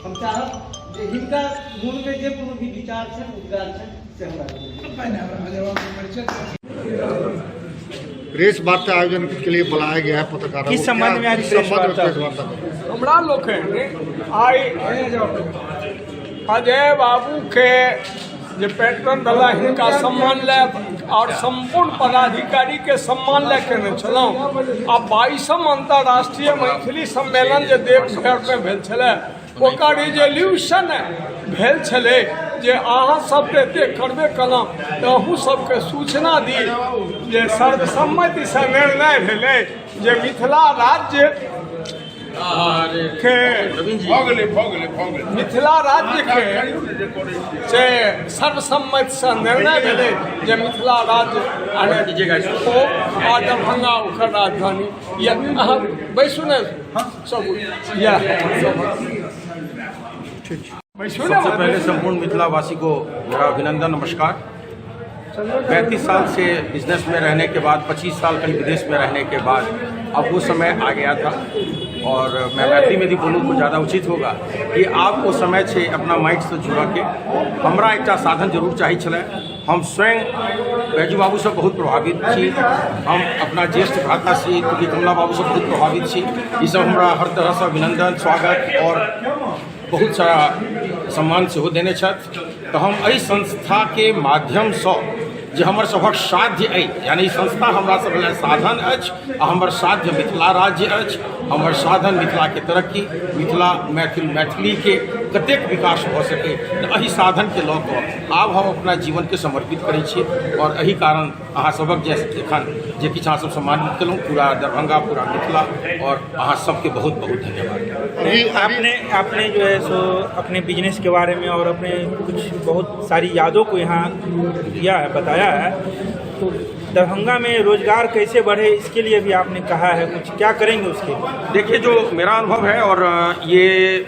हम चाहब जे हिनका मन में जे कोनो भी विचार छनि उद्गार छनि से हमरा प्रेस वार्ता आयोजन के लिए बुलाया गया है पत्रकारों किस संबंध में आज प्रेस वार्ता हमरा लोग आई अजय बाबू के जे पैटर्न वाला हिनका सम्मान ले और संपूर्ण पदाधिकारी के सम्मान ले केने छलहुँ। आ 22म अंतर्राष्ट्रीय मैथिली सम्मेलन जे देशभर में भेल छलै ओकर रिजोल्यूशन भेल छलै जे अहाँ सब एते करबे कलहुँ तऽ अहूँ सबके सूचना दी जे सर्वसम्मति से निर्णय भेलै जे मिथिला राज्य के मिथिला राज्य के से सर्वसम्मति से निर्णय भेलै जे मिथिला राज्य आ दरभंगा ओकर राजधानी या अहाँ बैसू ने सब सबसे पहले संपूर्ण मिथिलावासी को मेरा अभिनंदन, नमस्कार। 35 साल से बिजनेस में रहने के बाद 25 साल कहीं विदेश में रहने के बाद अब वो समय आ गया था और मैं मैथिली में भी बोलूँ तो ज़्यादा उचित होगा कि आप वो समय से अपना माइंड से जुड़ा के हमरा एक साधन जरूर चाहिए छलै। हम स्वयं बैजू बाबू से बहुत प्रभावित छी, हम अपना ज्येष्ठ भ्राता छी क्योंकि कमला बाबू से बहुत प्रभावित छी। ई सब हमरा हर तरह से अभिनंदन, स्वागत और बहुत सारा सम्मान सेहो देने छथि। तो हम एहि संस्था के माध्यम से जे हमर सभक साध्य अछि, यानी संस्था हमरा सब लेल साधन अछि आ हमर साध्य मिथिला राज्य अछि, हमर साधन मिथिला के तरक्की, मिथिला मैथिली के कतेक विकास भऽ सके एहि साधन के लऽ कऽ आब हम अपना जीवन के समर्पित करै छी। और एहि कारण अहाँ सबक जे एखन जे किछु अहाँ सब सम्मानित केलहुँ पूरा दरभंगा, पूरा मिथिला और अहाँ सबके बहुत बहुत धन्यवाद। आपने जो है सो अपने बिजनेस के बारे में और अपने कुछ बहुत सारी यादों को यहाँ दिया है, बताया है। तो दरभंगा में रोजगार कैसे बढ़े इसके लिए भी आपने कहा है, कुछ क्या करेंगे उसके लिए? देखिए, जो मेरा अनुभव है और ये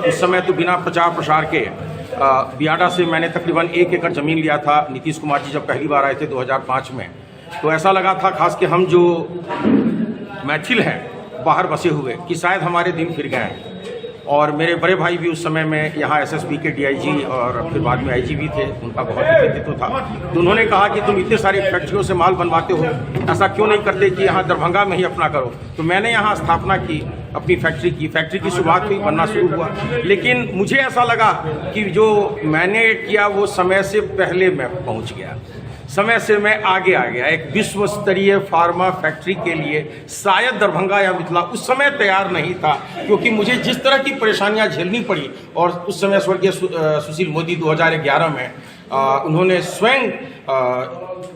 उस समय तो बिना प्रचार प्रसार के बियाडा से मैंने तकरीबन 1 एकड़ ज़मीन लिया था। नीतीश कुमार जी जब पहली बार आए थे 2005 में, तो ऐसा लगा था खास के हम जो मैथिल हैं बाहर बसे हुए कि शायद हमारे दिन फिर गए हैं। और मेरे बड़े भाई भी उस समय में यहाँ एसएसबी के डीआईजी और फिर बाद में आईजी भी थे, उनका बहुत ही व्यक्तित्व था। तो उन्होंने कहा कि तुम इतने सारी फैक्ट्रियों से माल बनवाते हो, ऐसा क्यों नहीं करते कि यहाँ दरभंगा में ही अपना करो। तो मैंने यहाँ स्थापना की, अपनी फैक्ट्री की शुरुआत हुई, बनना शुरू हुआ। लेकिन मुझे ऐसा लगा कि जो मैंने किया वो समय से पहले मैं पहुँच गया, समय से मैं आगे आ गया। एक विश्व स्तरीय फार्मा फैक्ट्री के लिए शायद दरभंगा या मिथिला उस समय तैयार नहीं था, क्योंकि मुझे जिस तरह की परेशानियां झेलनी पड़ी। और उस समय स्वर्गीय सुशील मोदी 2011 में उन्होंने स्वयं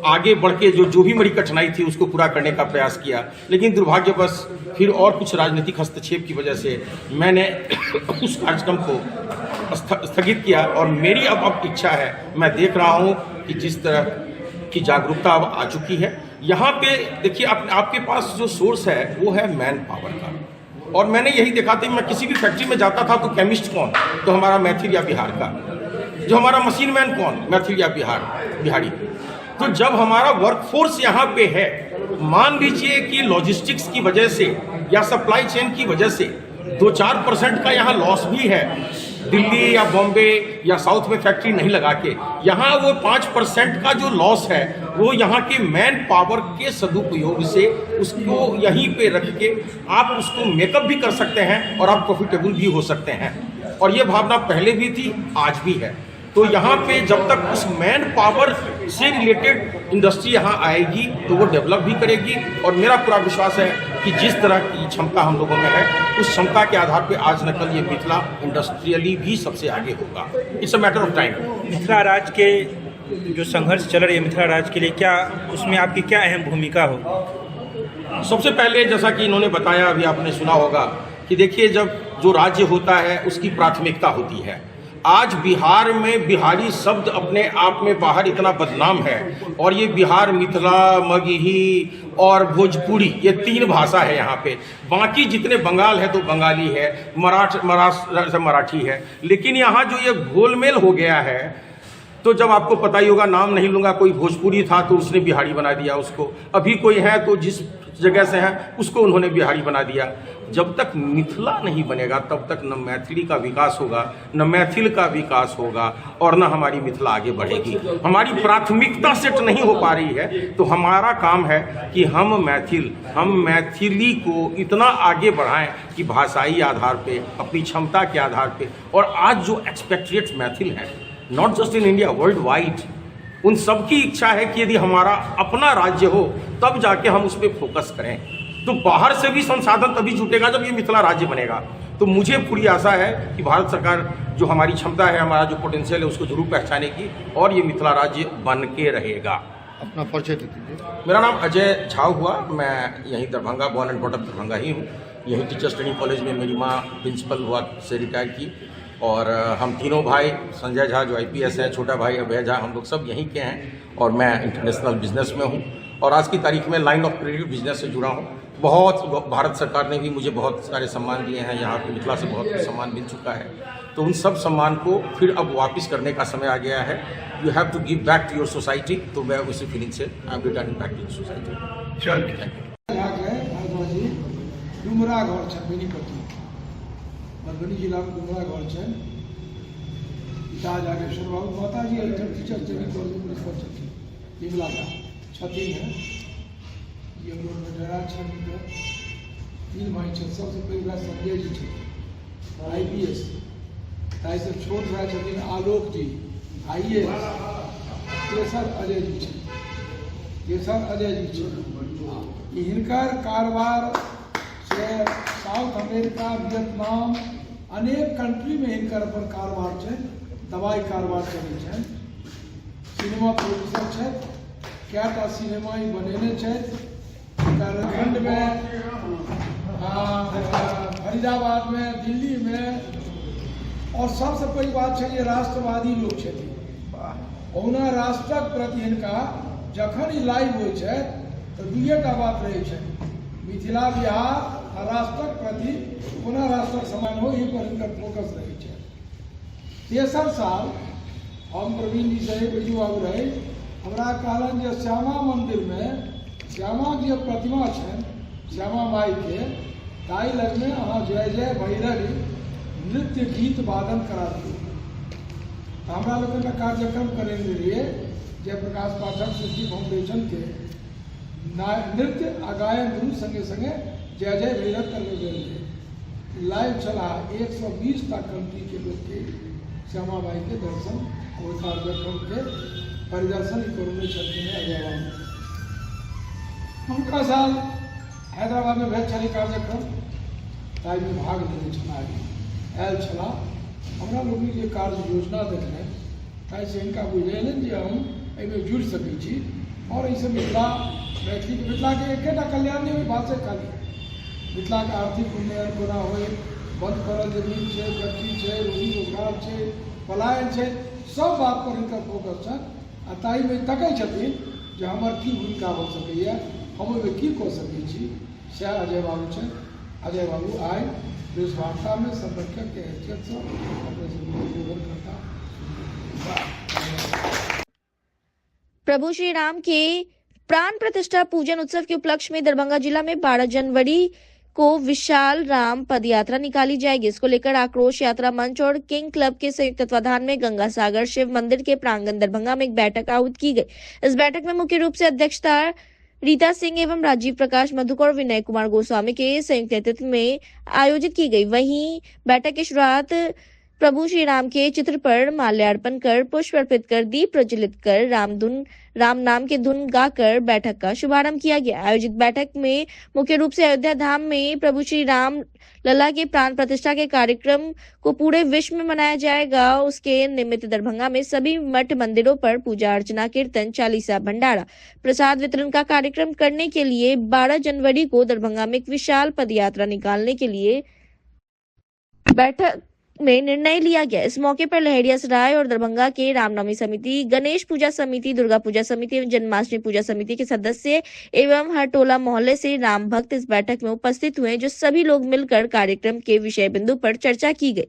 आगे बढ़ के जो भी मेरी कठिनाई थी उसको पूरा करने का प्रयास किया, लेकिन दुर्भाग्यवश फिर और कुछ राजनीतिक हस्तक्षेप की वजह से मैंने उस कार्यक्रम को स्थगित किया। और मेरी अब इच्छा है, मैं देख रहा हूँ कि जिस तरह की जागरूकता अब आ चुकी है यहाँ पे, देखिए आपके पास जो सोर्स है वो है मैन पावर का। और मैंने यही देखा था, मैं किसी भी फैक्ट्री में जाता था तो केमिस्ट कौन, तो हमारा मैथिल या बिहार का, जो हमारा मशीन मैन कौन, मैथिल या बिहारी। तो जब हमारा वर्कफोर्स यहाँ पे है, मान लीजिए कि लॉजिस्टिक्स की वजह से या सप्लाई चेन की वजह से 2-4% का यहाँ लॉस भी है, दिल्ली या बॉम्बे या साउथ में फैक्ट्री नहीं लगा के, यहाँ वो 5% का जो लॉस है वो यहाँ के मैन पावर के सदुपयोग से उसको यहीं पे रख के आप उसको मेकअप भी कर सकते हैं और आप प्रॉफिटेबल भी हो सकते हैं। और ये भावना पहले भी थी, आज भी है। तो यहाँ पे जब तक उस मैन पावर से रिलेटेड इंडस्ट्री यहाँ आएगी तो वो डेवलप भी करेगी। और मेरा पूरा विश्वास है कि जिस तरह की क्षमता हम लोगों में है, उस क्षमता के आधार पे आज न कल ये मिथिला इंडस्ट्रियली भी सबसे आगे होगा। It's a matter of time. Mithila राज के जो संघर्ष चल रही है मिथिला राज के लिए, क्या उसमें आपकी क्या अहम भूमिका हो? सबसे पहले जैसा कि इन्होंने बताया, अभी आपने सुना होगा कि देखिए जब जो राज्य होता है उसकी प्राथमिकता होती है। आज बिहार में बिहारी शब्द अपने आप में बाहर इतना बदनाम है, और ये बिहार मिथिला, मगही और भोजपुरी ये 3 भाषा है यहाँ पे। बाकी जितने बंगाल है तो बंगाली है, महाराष्ट्र से मराठी है, लेकिन यहाँ जो ये घोलमेल हो गया है, तो जब आपको पता ही होगा, नाम नहीं लूँगा, कोई भोजपुरी था तो उसने बिहारी बना दिया उसको, अभी कोई है तो जिस जगह से है उसको उन्होंने बिहारी बना दिया। जब तक मिथिला नहीं बनेगा तब तक न मैथिली का विकास होगा, न मैथिल का विकास होगा, और न हमारी मिथिला आगे बढ़ेगी। हमारी प्राथमिकता सेट नहीं हो पा रही है, तो हमारा काम है कि हम मैथिली को इतना आगे बढ़ाएं कि भाषाई आधार पे, अपनी क्षमता के आधार पे। और आज जो एक्सपेक्ट्रेट्स मैथिल हैं, not just in India, world wide, उन सब की इच्छा है कि यदि हमारा अपना राज्य हो तब जाके हम उस पर फोकस करें। तो बाहर से भी संसाधन तभी जुटेगा जब ये मिथिला राज्य बनेगा। तो मुझे पूरी आशा है कि भारत सरकार जो हमारी क्षमता है, हमारा जो पोटेंशियल है, उसको जरूर पहचानेगी और ये मिथिला राज्य बन के रहेगा। अपना परिचय दीजिए। मेरा नाम अजय झा हुआ, मैं यहीं Darbhanga, born and brought up Darbhanga ही हूँ। यहीं टीचर्स ट्रेनिंग कॉलेज में मेरी माँ प्रिंसिपल हुआ से रिटायर की, और हम तीनों भाई, संजय झा जो IPS हैं, छोटा भाई अभय झा, हम लोग सब यहीं के हैं। और मैं इंटरनेशनल बिजनेस में हूँ और आज की तारीख में लाइन ऑफ क्रेडिट बिजनेस से जुड़ा हूँ। बहुत भारत सरकार ने भी मुझे बहुत सारे सम्मान दिए हैं, यहाँ पे मिथिला से बहुत सम्मान मिल चुका है। तो उन सब सम्मान को फिर अब वापस करने का समय आ गया है। You have to give back to your society. तो मैं उसी फीलिंग से I am returning back to your society. Dumra घर छे बेनीपट्टी, मधुबनी जिला में डुमरा घर छे। पिता जागेश्वर बाबू, माताजी टीचर ट्रेनिंग कॉलेज प्रिंसिपल छथिन, बिमला का छथिन है। ये लोग में डरा छन, 3 भाई छे। सबसे पहले संजय जी छे IPS, ताई से छोट भाई छथिन आलोक जी IAS, तेसर अजय जी छे, हिनकर कारोबार से साउथ अमेरिका, वियतनाम, अनेक कंट्री में हिनकर अपन कारोबार छे। दवाई कारोबार चलै छै, सिनेमा प्रोड्यूसर छै, कएटा सिनेमा ई बनेने छै। झारखंड में, फरीदाबाद में, दिल्ली में। और सबसे पैघ बात छै, ये राष्ट्रवादी लोग छथिन। ओना राष्ट्रक प्रति हिनका जखन ई लाइव होइ छै तो 2टा बात रहै छै, मिथिला बिहार आ राष्ट्रक प्रति कोना राष्ट्रक समान हो, एहि पर हिनकर फोकस रहै छै। तेसर साल हम प्रवीण जी से बिजू बाबू रहे, हमरा कहलन जे श्यामा मंदिर में श्यामा जी प्रतिमा छन, श्यामा माई के, ताई लग में अहाँ जय जय भैरवी नृत्य गीत वादन करा दियौ। हमरा लोगन का कार्यक्रम करेंगे लिए जयप्रकाश पाठक सिद्धि फाउंडेशन के नृत्य आ गायन गुरु संगे संगे जय जय भैरव करने गए। लाइव चला 120 कंट्री के लोग के श्यामा माई के दर्शन और कार्यक्रम के परिदर्शन करने चलते हैं। अजयवान उनका साल हैदराबाद में भेज चली कार्यक्रम, ताई में भाग लेने चला आयल छला। हमरा लोग ये कार्य योजना देखने ताहिसँ हिनका बुझेलनि जे हम एहिमे जुड़ि सकैत छी आओर एहिसँ मिथिलाके एकेटा कल्याण नहि होइ भाषे खाली, मिथिलाके आर्थिक उन्नयन कोना होइ, बंद पड़ल जमीन छै, फैक्ट्री छै, रोजी रोजगार छै, पलायन छै, सब बात पर हिनकर फोकस छनि आ ताहिमे तकै छथिन जे हमर की भूमिका भऽ सकैए, हम ओहिमे की कऽ सकैत छी। सएह अजय बाबू छथि। अजय बाबू आइ प्रेस वार्ता में संरक्षक के हैसियत से अपने से निवेदन करता। प्रभु श्री राम के प्राण प्रतिष्ठा पूजन उत्सव के उपलक्ष्य में दरभंगा जिला में 12 जनवरी को विशाल राम पद यात्रा निकाली जाएगी। इसको लेकर आक्रोश यात्रा मंच और किंग क्लब के संयुक्त तत्वाधान में गंगा सागर शिव मंदिर के प्रांगण दरभंगा में एक बैठक आहूत की गई। इस बैठक में मुख्य रूप से अध्यक्षता रीता सिंह एवं राजीव प्रकाश मधुकर और विनय कुमार गोस्वामी के संयुक्त नेतृत्व में आयोजित की गई। वहीं बैठक की शुरुआत प्रभु श्री राम के चित्र पर माल्यार्पण कर, पुष्प अर्पित कर, दीप प्रज्वलित कर, राम नाम के धुन गाकर बैठक का शुभारंभ किया गया। आयोजित बैठक में मुख्य रूप से अयोध्या धाम में प्रभु श्री राम लला के प्राण प्रतिष्ठा के कार्यक्रम को पूरे विश्व में मनाया जाएगा। उसके निमित्त दरभंगा में सभी मठ मंदिरों पर पूजा अर्चना, कीर्तन, चालीसा, भंडारा, प्रसाद वितरण का कार्यक्रम करने के लिए 12 जनवरी को दरभंगा में एक विशाल पद यात्रा निकालने के लिए बैठक में निर्णय लिया गया। इस मौके पर लहेरियासराय और दरभंगा के रामनवमी समिति, गणेश पूजा समिति, दुर्गा पूजा समिति एवं जन्माष्टमी पूजा समिति के सदस्य एवं हर टोला मोहल्ले से राम भक्त इस बैठक में उपस्थित हुए, जो सभी लोग मिलकर कार्यक्रम के विषय बिंदु पर चर्चा की गई।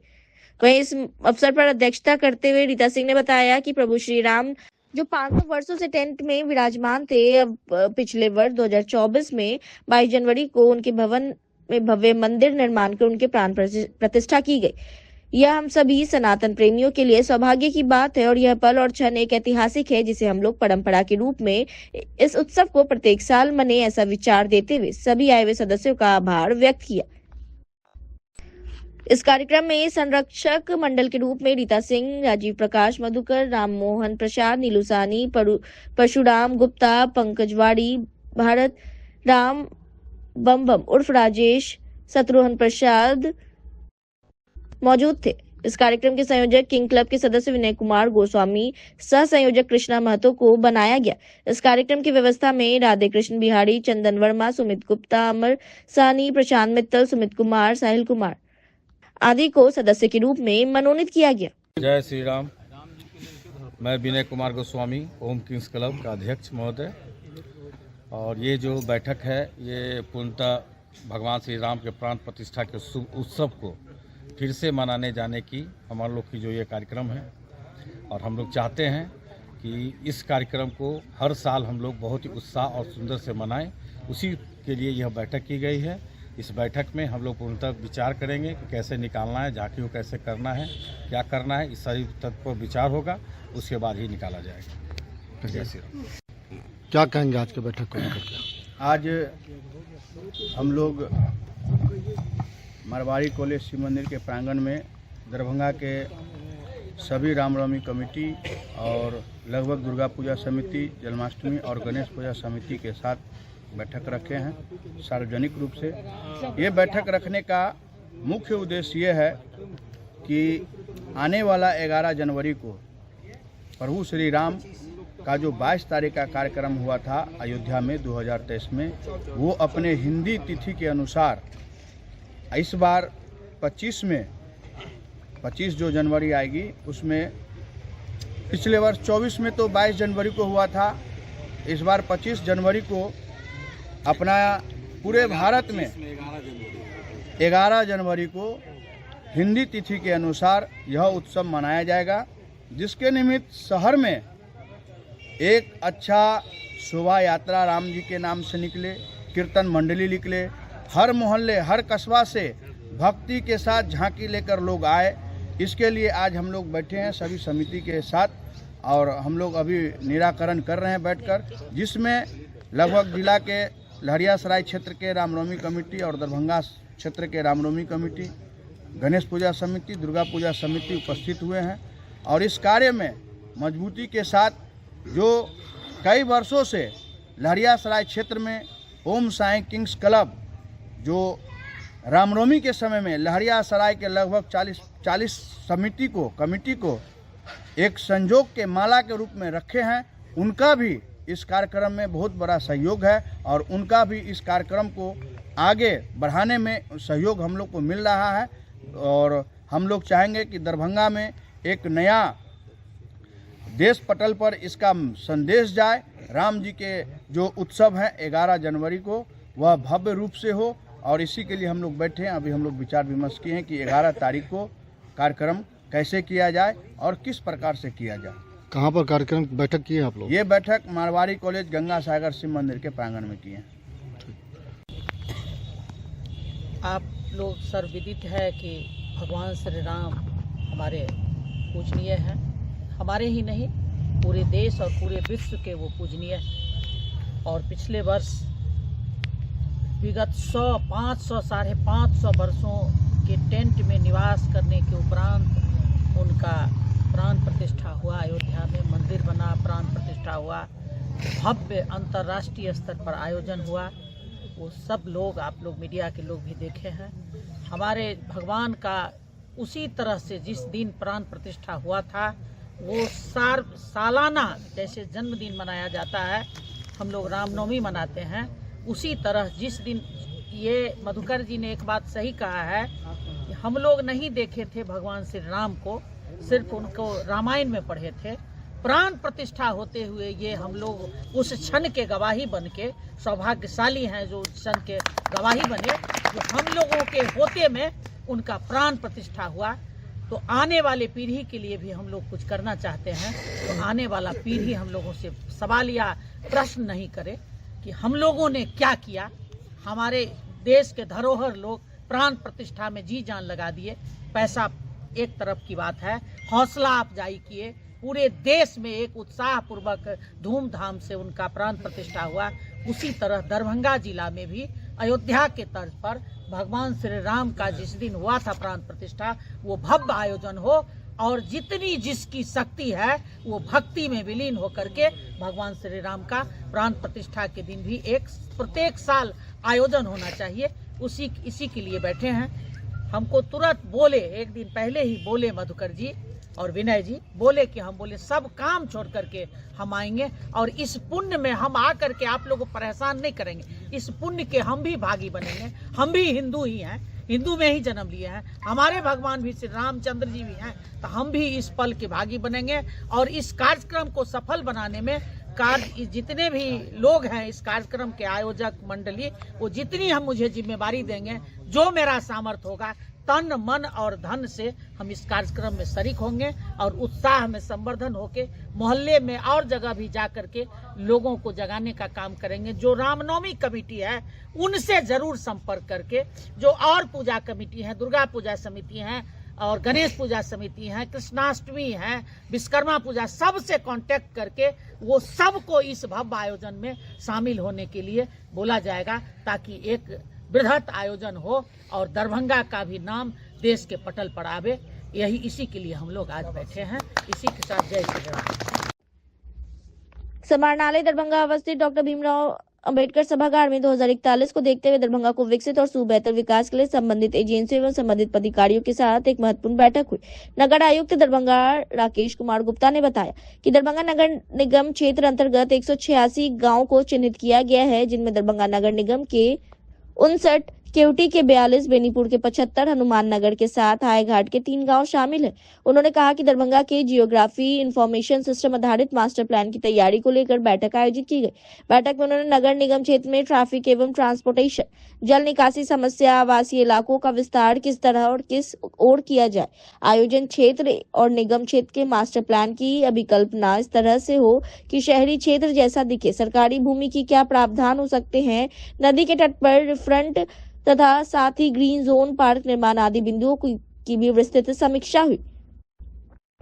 वहीं इस अवसर पर अध्यक्षता करते हुए रीता सिंह ने बताया कि प्रभु श्री राम जो 500 वर्षों से टेंट में विराजमान थे, अब पिछले वर्ष 2024 में 22 जनवरी को उनके भवन में भव्य मंदिर निर्माण कर उनके प्राण प्रतिष्ठा की गई। यह हम सभी सनातन प्रेमियों के लिए सौभाग्य की बात है और यह पल और क्षण एक ऐतिहासिक है, जिसे हम लोग परंपरा के रूप में इस उत्सव को प्रत्येक साल मने, ऐसा विचार देते हुए सभी आए हुए सदस्यों का आभार व्यक्त किया। इस कार्यक्रम में संरक्षक मंडल के रूप में रीता सिंह, राजीव प्रकाश मधुकर, राम मोहन प्रसाद, नीलू सानी, परशुराम गुप्ता, पंकजवाड़ी, भारत राम बम उर्फ राजेश, शत्रुघ्न प्रसाद मौजूद थे। इस कार्यक्रम के संयोजक किंग क्लब के सदस्य विनय कुमार गोस्वामी, सह संयोजक कृष्णा महतो को बनाया गया। इस कार्यक्रम की व्यवस्था में राधे कृष्ण बिहारी, चंदन वर्मा, सुमित गुप्ता, अमर सानी, प्रशांत मित्तल, सुमित कुमार, साहिल कुमार आदि को सदस्य के रूप में मनोनीत किया गया। जय श्री राम। मैं विनय कुमार गोस्वामी, ओम किंग्स क्लब का अध्यक्ष महोदय। और ये जो बैठक है, ये पूर्णतः भगवान श्री राम के प्राण प्रतिष्ठा के शुभ उत्सव को फिर से मनाने जाने की हमारे लोग की जो ये कार्यक्रम है, और हम लोग चाहते हैं कि इस कार्यक्रम को हर साल हम लोग बहुत ही उत्साह और सुंदर से मनाएं। उसी के लिए यह बैठक की गई है। इस बैठक में हम लोग पूर्णतः विचार करेंगे कि कैसे निकालना है, झांकी को कैसे करना है, क्या करना है, इस सारी तत्व पर विचार होगा, उसके बाद ही निकाला जाएगा। जय श्री राम। क्या कहेंगे आज के बैठक को लेकर? आज हम लोग मारवाड़ी कॉलेज शिव मंदिर के प्रांगण में दरभंगा के सभी रामनवमी कमेटी और लगभग दुर्गा पूजा समिति, जन्माष्टमी और गणेश पूजा समिति के साथ बैठक रखे हैं सार्वजनिक रूप से। ये बैठक रखने का मुख्य उद्देश्य ये है कि आने वाला 11 जनवरी को प्रभु श्री राम का जो 22 तारीख का कार्यक्रम हुआ था अयोध्या में 2023 में, वो अपने हिंदी तिथि के अनुसार इस बार 25 जो जनवरी आएगी, उसमें पिछले वर्ष 24 में तो 22 जनवरी को हुआ था, इस बार 25 जनवरी को अपना पूरे भारत में 11 जनवरी को हिंदी तिथि के अनुसार यह उत्सव मनाया जाएगा, जिसके निमित्त शहर में एक अच्छा शोभा यात्रा राम जी के नाम से निकले, कीर्तन मंडली निकले, हर मोहल्ले हर कस्बा से भक्ति के साथ झांकी लेकर लोग आए। इसके लिए आज हम लोग बैठे हैं सभी समिति के साथ, और हम लोग अभी निराकरण कर रहे हैं बैठकर, जिसमें लगभग जिला के लहरियासराय क्षेत्र के रामनवमी कमेटी और दरभंगा क्षेत्र के रामनवमी कमेटी, गणेश पूजा समिति, दुर्गा पूजा समिति उपस्थित हुए हैं। और इस कार्य में मजबूती के साथ जो कई वर्षों से लहरियासराय क्षेत्र में ओम साई किंग्स क्लब, जो रामनवमी के समय में लहरियासराय के लगभग 40 कमेटी को एक संजोग के माला के रूप में रखे हैं, उनका भी इस कार्यक्रम में बहुत बड़ा सहयोग है और उनका भी इस कार्यक्रम को आगे बढ़ाने में सहयोग हम लोग को मिल रहा है। और हम लोग चाहेंगे कि दरभंगा में एक नया देश पटल पर इसका संदेश जाए। राम जी के जो उत्सव हैं 11 जनवरी को, वह भव्य रूप से हो, और इसी के लिए हम लोग बैठे हैं। अभी हम लोग विचार विमर्श किए हैं कि 11 तारीख को कार्यक्रम कैसे किया जाए और किस प्रकार से किया जाए। कहाँ पर कार्यक्रम बैठक की है आप लोग? ये बैठक मारवाड़ी कॉलेज गंगा सागर शिव मंदिर के प्रांगण में की है। आप लोग सर्वविदित है कि भगवान श्री राम हमारे पूजनीय हैं, हमारे ही नहीं पूरे देश और पूरे विश्व के वो पूजनीय हैं। और पिछले वर्ष विगत 100, 500, 550 वर्षों के टेंट में निवास करने के उपरांत उनका प्राण प्रतिष्ठा हुआ। अयोध्या में मंदिर बना, प्राण प्रतिष्ठा हुआ, भव्य अंतर्राष्ट्रीय स्तर पर आयोजन हुआ। वो सब लोग, आप लोग मीडिया के लोग भी देखे हैं। हमारे भगवान का उसी तरह से जिस दिन प्राण प्रतिष्ठा हुआ था, वो सालाना जैसे जन्मदिन मनाया जाता है, हम लोग रामनवमी मनाते हैं, उसी तरह जिस दिन, ये मधुकर जी ने एक बात सही कहा है, हम लोग नहीं देखे थे भगवान श्री राम को, सिर्फ उनको रामायण में पढ़े थे। प्राण प्रतिष्ठा होते हुए ये हम लोग उस क्षण के गवाही बन के सौभाग्यशाली हैं जो उस क्षण के गवाही बने, जो हम लोगों के होते में उनका प्राण प्रतिष्ठा हुआ। तो आने वाले पीढ़ी के लिए भी हम लोग कुछ करना चाहते हैं। तो आने वाला पीढ़ी हम लोगों से सवाल या प्रश्न नहीं करे कि हम लोगों ने क्या किया। हमारे देश के धरोहर लोग प्राण प्रतिष्ठा में जी जान लगा दिए। पैसा एक तरफ की बात है, हौसला अफजाई किए, पूरे देश में एक उत्साहपूर्वक धूमधाम से उनका प्राण प्रतिष्ठा हुआ। उसी तरह दरभंगा जिला में भी अयोध्या के तर्ज पर भगवान श्री राम का जिस दिन हुआ था प्राण प्रतिष्ठा, वो भव्य आयोजन हो और जितनी जिसकी शक्ति है वो भक्ति में विलीन होकर के भगवान श्री राम का प्राण प्रतिष्ठा के दिन भी एक प्रत्येक साल आयोजन होना चाहिए। इसी के लिए बैठे हैं। हमको तुरंत बोले, एक दिन पहले ही बोले मधुकर जी और विनय जी बोले कि हम बोले सब काम छोड़ करके हम आएंगे और इस पुण्य में हम आकर के आप लोगों को परेशान नहीं करेंगे। इस पुण्य के हम भी भागी बनेंगे। हम भी हिंदू ही हैं, हिंदू में ही जन्म लिए हैं, हमारे भगवान भी श्री रामचंद्र जी भी हैं, तो हम भी इस पल के भागी बनेंगे। और इस कार्यक्रम को सफल बनाने में जितने भी लोग हैं, इस कार्यक्रम के आयोजक मंडली, वो जितनी हम मुझे जिम्मेवारी देंगे, जो मेरा सामर्थ्य होगा, तन मन और धन से हम इस कार्यक्रम में शरीक होंगे और उत्साह में संवर्धन होके मोहल्ले में और जगह भी जा करके लोगों को जगाने का काम करेंगे। जो रामनवमी कमेटी है उनसे जरूर संपर्क करके, जो और पूजा कमेटी है, दुर्गा पूजा समिति है और गणेश पूजा समिति है, कृष्णाष्टमी है, विश्वकर्मा पूजा, सबसे कांटेक्ट करके वो सबको इस भव्य आयोजन में शामिल होने के लिए बोला जाएगा, ताकि एक बृहत आयोजन हो और दरभंगा का भी नाम देश के पटल पर आवे। इसी के लिए हम लोग आज बैठे हैं। इसी के साथ जय श्री राम। समाहरणालय दरभंगा अवस्थित डॉक्टर भीमराव अंबेडकर सभागार में 2041 को देखते हुए दरभंगा को विकसित और सुबेहतर विकास के लिए संबंधित एजेंसियों एवं संबंधित पदाधिकारियों के साथ एक महत्वपूर्ण बैठक हुई। नगर आयुक्त दरभंगा राकेश कुमार गुप्ता ने बताया कि दरभंगा नगर निगम क्षेत्र अंतर्गत 186 गाँव को चिन्हित किया गया है, जिनमें दरभंगा नगर निगम के 59, केवटी के 42, बेनीपुर के 75, हनुमान नगर के 7, हाईघाट के 3 गांव शामिल हैं। उन्होंने कहा कि दरभंगा के जियोग्राफी इंफॉर्मेशन सिस्टम आधारित मास्टर प्लान की तैयारी को लेकर बैठक आयोजित की गई। बैठक में उन्होंने नगर निगम क्षेत्र में ट्रैफिक एवं ट्रांसपोर्टेशन, जल निकासी समस्या, आवासीय इलाकों का विस्तार किस तरह और किस ओर किया जाए, आयोजन क्षेत्र और निगम क्षेत्र के मास्टर प्लान की अभिकल्पना इस तरह से हो कि शहरी क्षेत्र जैसा दिखे, सरकारी भूमि की क्या प्रावधान हो सकते हैं, नदी के तट पर फ्रंट तथा साथ ही ग्रीन जोन, पार्क निर्माण आदि बिंदुओं की भी विस्तृत समीक्षा हुई।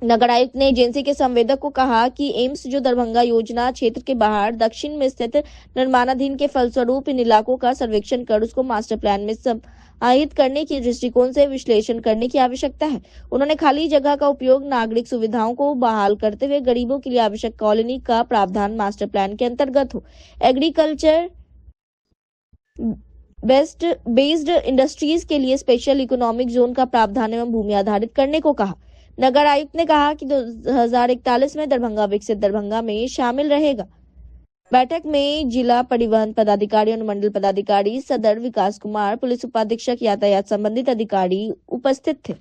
नगर आयुक्त ने एजेंसी के संवेदक को कहा कि एम्स जो दरभंगा योजना क्षेत्र के बाहर दक्षिण में स्थित निर्माणाधीन के फलस्वरूप इन इलाकों का सर्वेक्षण कर उसको मास्टर प्लान में समाहित करने की दृष्टिकोण से विश्लेषण करने की आवश्यकता है। उन्होंने खाली जगह का उपयोग नागरिक सुविधाओं को बहाल करते हुए गरीबों के लिए आवश्यक कॉलोनी का प्रावधान मास्टर प्लान के अंतर्गत हो, एग्रीकल्चर बेस्ड इंडस्ट्रीज के लिए स्पेशल इकोनॉमिक जोन का प्रावधान एवं भूमि आधारित करने को कहा। नगर आयुक्त ने कहा कि 2041 में दरभंगा विकसित दरभंगा में शामिल रहेगा। बैठक में जिला परिवहन पदाधिकारी, अनुमंडल पदाधिकारी, सदर विकास कुमार, पुलिस उपाधीक्षक, यातायात संबंधित अधिकारी उपस्थित थे।